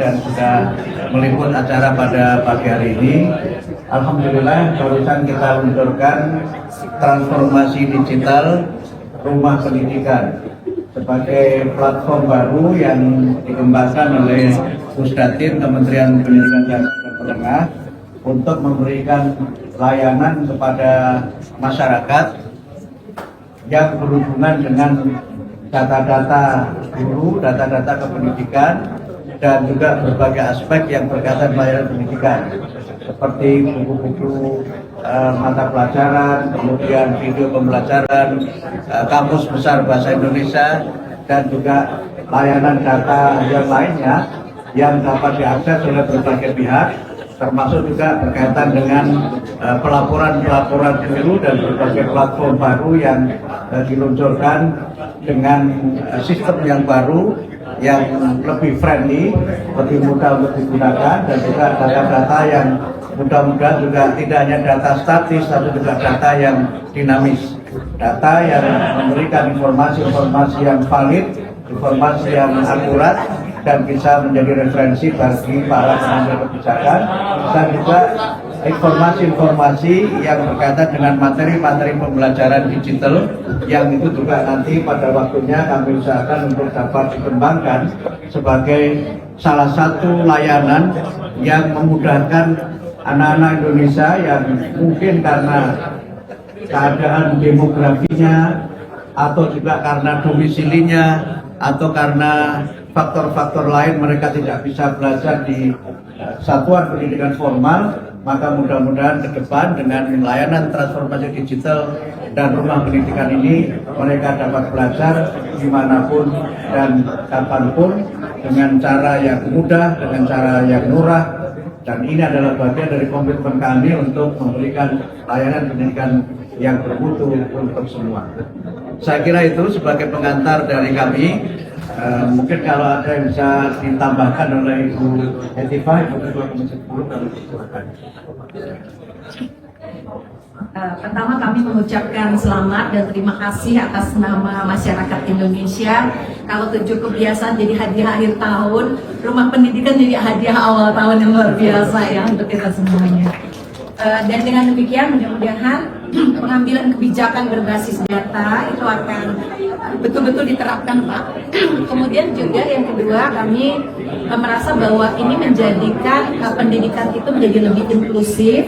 dan sudah meliput acara pada pagi hari ini. Alhamdulillah barusan kita luncurkan transformasi digital rumah pendidikan sebagai platform baru yang dikembangkan oleh Pusdatin Kementerian Pendidikan dan Menengah untuk memberikan layanan kepada masyarakat yang berhubungan dengan data-data guru, data-data kependidikan, dan juga berbagai aspek yang berkaitan dengan layanan pendidikan seperti buku-buku mata pelajaran, kemudian video pembelajaran, kamus besar bahasa Indonesia, dan juga layanan data yang lainnya yang dapat diakses oleh berbagai pihak, termasuk juga berkaitan dengan pelaporan-pelaporan pemilu dan berbagai platform baru yang diluncurkan dengan sistem yang baru, yang lebih friendly, lebih mudah untuk digunakan, dan juga data-data yang mudah-mudahan juga tidak hanya data statis, tapi juga data yang dinamis, data yang memberikan informasi-informasi yang valid, informasi yang akurat, dan bisa menjadi referensi bagi para pengambil kebijakan, dan juga informasi-informasi yang berkaitan dengan materi-materi pembelajaran digital yang itu juga nanti pada waktunya kami usahakan untuk dapat dikembangkan sebagai salah satu layanan yang memudahkan anak-anak Indonesia yang mungkin karena keadaan demografinya atau juga karena domisilinya atau karena faktor-faktor lain mereka tidak bisa belajar di satuan pendidikan formal, maka mudah-mudahan ke depan dengan layanan transformasi digital dan rumah pendidikan ini mereka dapat belajar dimanapun dan kapanpun dengan cara yang mudah, dengan cara yang murah, dan ini adalah bagian dari komitmen kami untuk memberikan layanan pendidikan yang bermutu untuk semua. Saya kira itu sebagai pengantar dari kami. Mungkin kalau ada yang bisa ditambahkan oleh Ibu Hetifah, Ibu Ketua Komisi 10, kami silakan. Pertama kami mengucapkan selamat dan terima kasih atas nama masyarakat Indonesia. Kalau cukup biasa jadi hadiah akhir tahun, rumah pendidikan jadi hadiah awal tahun yang luar biasa ya untuk kita semuanya. Dan dengan demikian mudah-mudahan pengambilan kebijakan berbasis data itu akan betul-betul diterapkan, Pak. Kemudian juga yang kedua, kami merasa bahwa ini menjadikan pendidikan itu menjadi lebih inklusif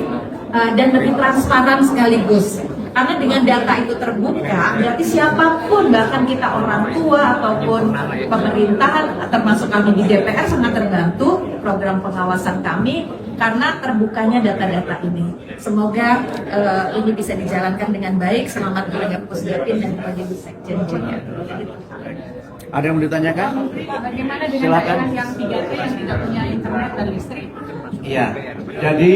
dan lebih transparan sekaligus. Karena dengan data itu terbuka, berarti siapapun, bahkan kita orang tua ataupun pemerintahan, termasuk kami di DPR sangat terbantu program pengawasan kami karena terbukanya data-data ini. Semoga ini bisa dijalankan dengan baik. Selamat kepada Pusdatin dan kepada Bu Sekjen juga. Ada yang mau ditanyakan? Bagaimana dengan Silakan. daerah yang 3T yang tidak punya internet dan listrik? Iya, jadi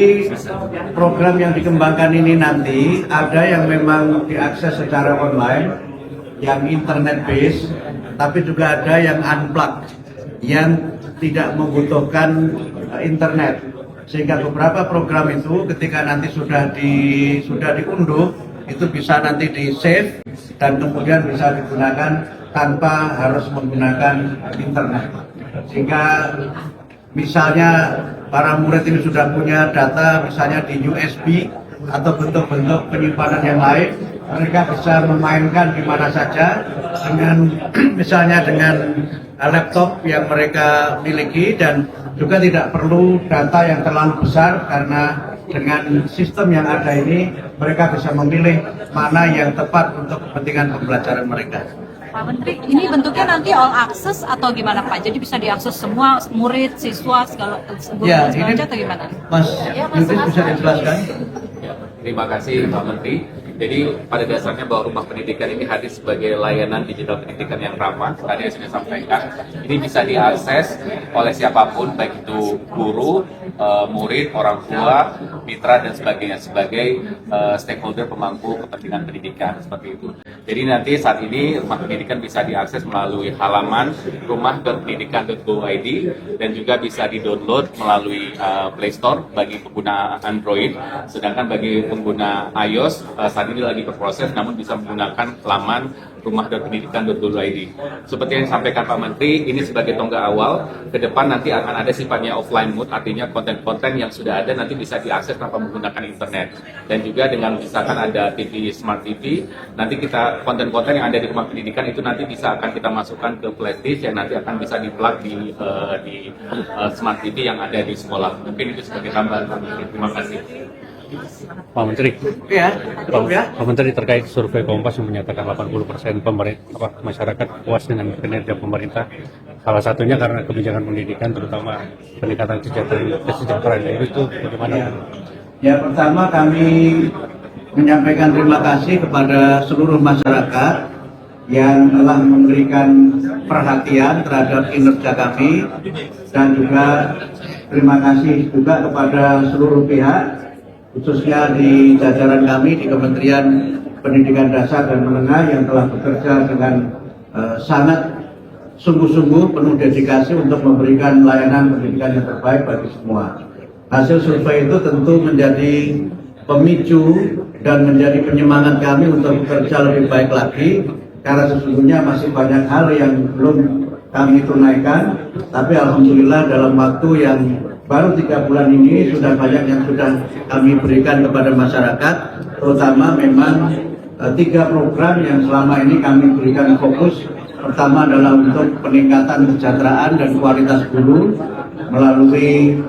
program yang dikembangkan ini nanti ada yang memang diakses secara online, yang internet based, tapi juga ada yang unplugged, yang tidak membutuhkan internet. Sehingga beberapa program itu ketika nanti sudah diunduh, itu bisa nanti di save dan kemudian bisa digunakan tanpa harus menggunakan internet. Sehingga misalnya para murid ini sudah punya data misalnya di USB atau bentuk-bentuk penyimpanan yang lain, mereka bisa memainkan di mana saja dengan misalnya dengan laptop yang mereka miliki, dan juga tidak perlu data yang terlalu besar karena dengan sistem yang ada ini mereka bisa memilih mana yang tepat untuk kepentingan pembelajaran mereka. Pak Menteri, ini bentuknya nanti all access atau gimana Pak? Jadi bisa diakses semua murid, siswa, segala Ya, segala ini atau gimana? Mas Yudis bisa dijelaskan? Terima kasih Pak Menteri. Jadi pada dasarnya bahwa rumah pendidikan ini hadir sebagai layanan digital pendidikan yang ramah. Tadi yang sudah sampaikan, ini bisa diakses oleh siapapun, baik itu guru, murid, orang tua, mitra dan sebagainya sebagai stakeholder pemangku kepentingan pendidikan seperti itu. Jadi nanti saat ini rumah pendidikan bisa diakses melalui halaman rumah.pendidikan.go.id dan juga bisa di-download melalui Play Store bagi pengguna Android. Sedangkan bagi pengguna iOS saat ini lagi berproses, namun bisa menggunakan laman rumah.pendidikan.go.id. Seperti yang disampaikan Pak Menteri, ini sebagai tonggak awal. Ke depan nanti akan ada sifatnya offline mode, artinya konten-konten yang sudah ada nanti bisa diakses tanpa menggunakan internet. Dan juga dengan misalkan ada TV Smart TV, nanti kita konten-konten yang ada di rumah pendidikan itu nanti bisa akan kita masukkan ke playlist yang nanti akan bisa di-plug di Smart TV yang ada di sekolah. Mungkin itu sebagai tambahan Pak Menteri. Terima kasih. Pak Menteri, Ya, Pak Menteri terkait survei Kompas yang menyatakan 80% masyarakat puas dengan kinerja pemerintah. Salah satunya karena kebijakan pendidikan, terutama peningkatan kesejahteraan itu bagaimana? Ya, pertama kami menyampaikan terima kasih kepada seluruh masyarakat yang telah memberikan perhatian terhadap kinerja kami, dan juga terima kasih juga kepada seluruh pihak, khususnya di jajaran kami di Kementerian Pendidikan Dasar dan Menengah yang telah bekerja dengan sangat sungguh-sungguh penuh dedikasi untuk memberikan layanan pendidikan yang terbaik bagi semua. Hasil survei itu tentu menjadi pemicu dan menjadi penyemangat kami untuk bekerja lebih baik lagi, karena sesungguhnya masih banyak hal yang belum kami tunaikan, tapi alhamdulillah dalam waktu yang baru 3 bulan ini sudah banyak yang sudah kami berikan kepada masyarakat, terutama memang 3 program yang selama ini kami berikan fokus. Pertama adalah untuk peningkatan kesejahteraan dan kualitas guru melalui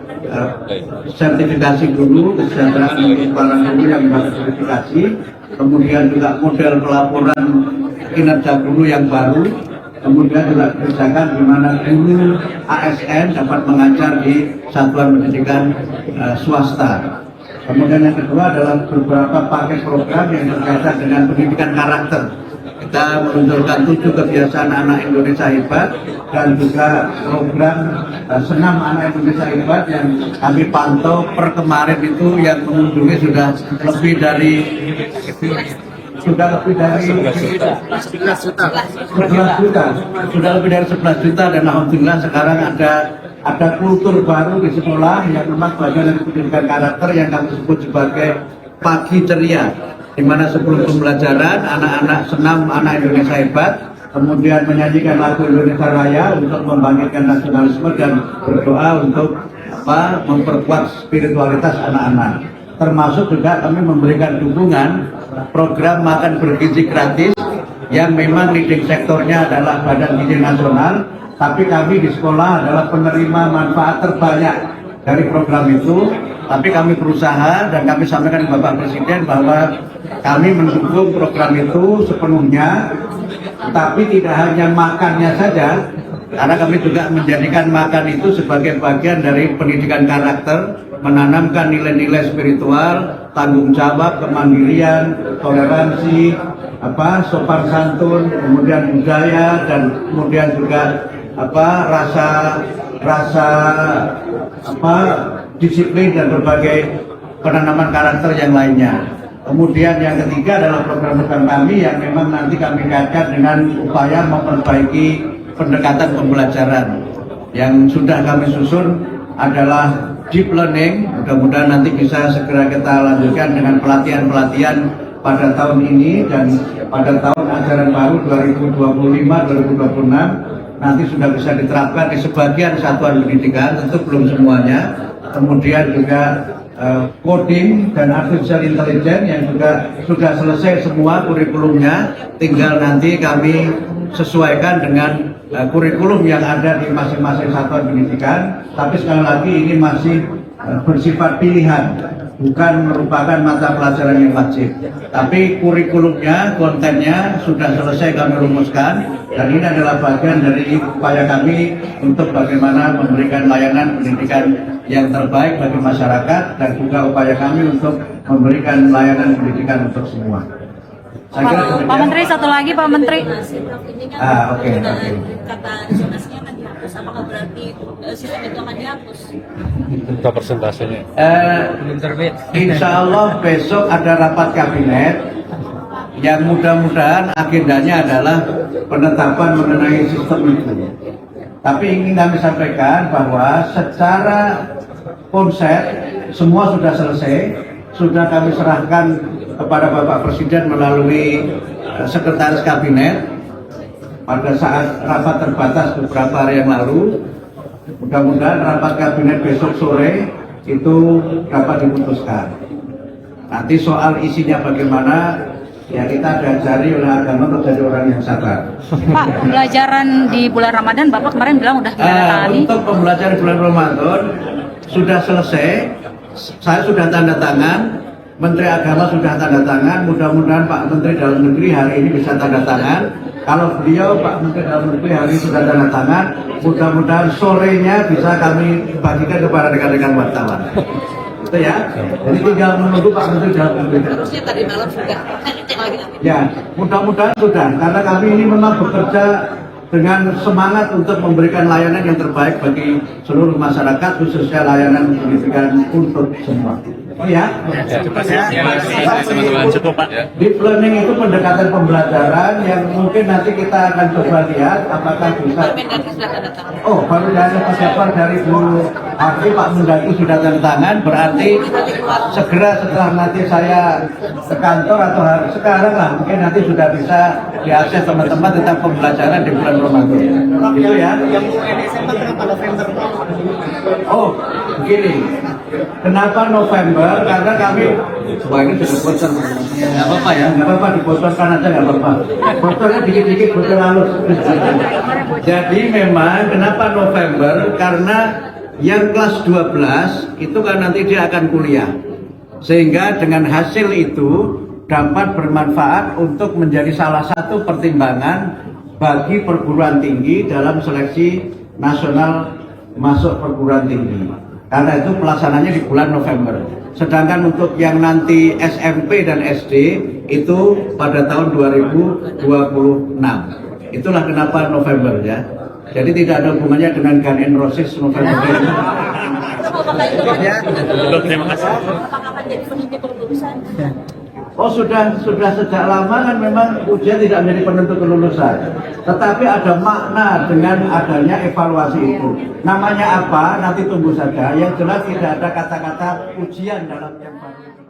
sertifikasi guru, kesejahteraan untuk para guru yang bersertifikasi, kemudian juga model pelaporan kinerja guru yang baru, kemudian juga kebijakan di mana guru ASN dapat mengajar di satuan pendidikan swasta. Kemudian yang kedua adalah beberapa paket program yang berkaitan dengan pendidikan karakter. Kita menunjukkan 7 kebiasaan anak Indonesia hebat, dan juga program senam anak Indonesia hebat yang kami pantau per kemarin itu yang mengunjungi sudah lebih dari 11 juta, dan alhamdulillah sekarang ada kultur baru di sekolah yang memang bagian dari pendidikan karakter yang kami sebut sebagai pagi ceria, di mana sebelum pembelajaran anak-anak senam anak Indonesia hebat, kemudian menyanyikan lagu Indonesia Raya untuk membangkitkan nasionalisme dan berdoa untuk memperkuat spiritualitas anak-anak. Termasuk juga kami memberikan dukungan program makan bergizi gratis yang memang leading sektornya adalah Badan Gizi Nasional, tapi kami di sekolah adalah penerima manfaat terbanyak dari program itu. Tapi kami berusaha dan kami sampaikan ke Bapak Presiden bahwa kami mendukung program itu sepenuhnya, tapi tidak hanya makannya saja, karena kami juga menjadikan makan itu sebagai bagian dari pendidikan karakter, menanamkan nilai-nilai spiritual, tanggung jawab, kemandirian, toleransi, sopan santun, kemudian budaya, dan kemudian juga rasa disiplin dan berbagai penanaman karakter yang lainnya. Kemudian yang ketiga adalah program-program kami yang memang nanti kami kaitkan dengan upaya memperbaiki pendekatan pembelajaran. Yang sudah kami susun adalah deep learning, mudah-mudahan nanti bisa segera kita lanjutkan dengan pelatihan-pelatihan pada tahun ini, dan pada tahun ajaran baru 2025-2026 nanti sudah bisa diterapkan di sebagian satuan pendidikan, tentu belum semuanya. Kemudian juga coding dan artificial intelligence yang juga sudah selesai semua kurikulumnya, tinggal nanti kami sesuaikan dengan kurikulum yang ada di masing-masing satuan pendidikan. Tapi sekali lagi ini masih bersifat pilihan, bukan merupakan mata pelajaran yang wajib. Tapi kurikulumnya, kontennya sudah selesai kami rumuskan, dan ini adalah bagian dari upaya kami untuk bagaimana memberikan layanan pendidikan yang terbaik bagi masyarakat, dan juga upaya kami untuk memberikan layanan pendidikan untuk semua. Pak Menteri, satu lagi Pak Menteri. Oke. Kata zonasinya akan dihapus, apakah berarti sistem itu akan dihapus? Berapa persentasenya? Insya Allah besok ada rapat kabinet yang mudah-mudahan agendanya adalah penetapan mengenai sistem itu. Tapi ingin kami sampaikan bahwa secara konsep semua sudah selesai, sudah kami serahkan kepada Bapak Presiden melalui Sekretaris Kabinet pada saat rapat terbatas beberapa hari yang lalu. Mudah-mudahan rapat kabinet besok sore itu dapat diputuskan. Nanti soal isinya bagaimana, ya kita diajari oleh agama untuk jadi orang yang sabar. Pak, pembelajaran di bulan Ramadan Bapak kemarin bilang udah ditandatangani. Untuk pembelajaran bulan Ramadan sudah selesai, saya sudah tanda tangan, Menteri Agama sudah tanda tangan, mudah-mudahan Pak Menteri Dalam Negeri hari ini bisa tanda tangan. Kalau beliau Pak Menteri Dalam Negeri hari ini sudah tanda tangan, mudah-mudahan sorenya bisa kami bagikan kepada rekan-rekan wartawan. Itu ya. Jadi tinggal menunggu Pak Menteri Dalam Negeri. Harusnya tadi malam sudah. Ya, mudah-mudahan sudah, karena kami ini memang bekerja dengan semangat untuk memberikan layanan yang terbaik bagi seluruh masyarakat, khususnya layanan pendidikan untuk semua. Oh ya? Cukup Pak. Deep learning itu pendekatan pembelajaran yang mungkin nanti kita akan coba lihat apakah bisa. Oh, baru dari persiapan dari Bu Harti, Pak Mendagri sudah tanda tangan, berarti segera setelah nanti saya ke kantor atau sekarang lah, mungkin nanti sudah bisa diakses teman-teman tentang pembelajaran di bulan Ramadan. Gitu ya. Oh, begini. Kenapa November? Karena kami, wah ini sudah bocor. Nggak apa-apa ya, nggak apa-apa dibocorkan aja nggak apa-apa. Bocornya dikit-dikit bocor halus. Jadi memang kenapa November? Karena yang kelas 12 itu kan nanti dia akan kuliah. Sehingga dengan hasil itu dapat bermanfaat untuk menjadi salah satu pertimbangan bagi perguruan tinggi dalam seleksi nasional masuk perguruan tinggi. Karena itu pelaksananya di bulan November. Sedangkan untuk yang nanti SMP dan SD itu pada tahun 2026. Itulah kenapa November ya. Jadi tidak ada hubungannya dengan Gun N' Roses November. Terima kasih. Oh sudah sejak lama kan memang ujian tidak menjadi penentu kelulusan. Tetapi ada makna dengan adanya evaluasi itu. Namanya apa? Nanti tunggu saja. Yang jelas tidak ada kata-kata ujian dalam yang baru.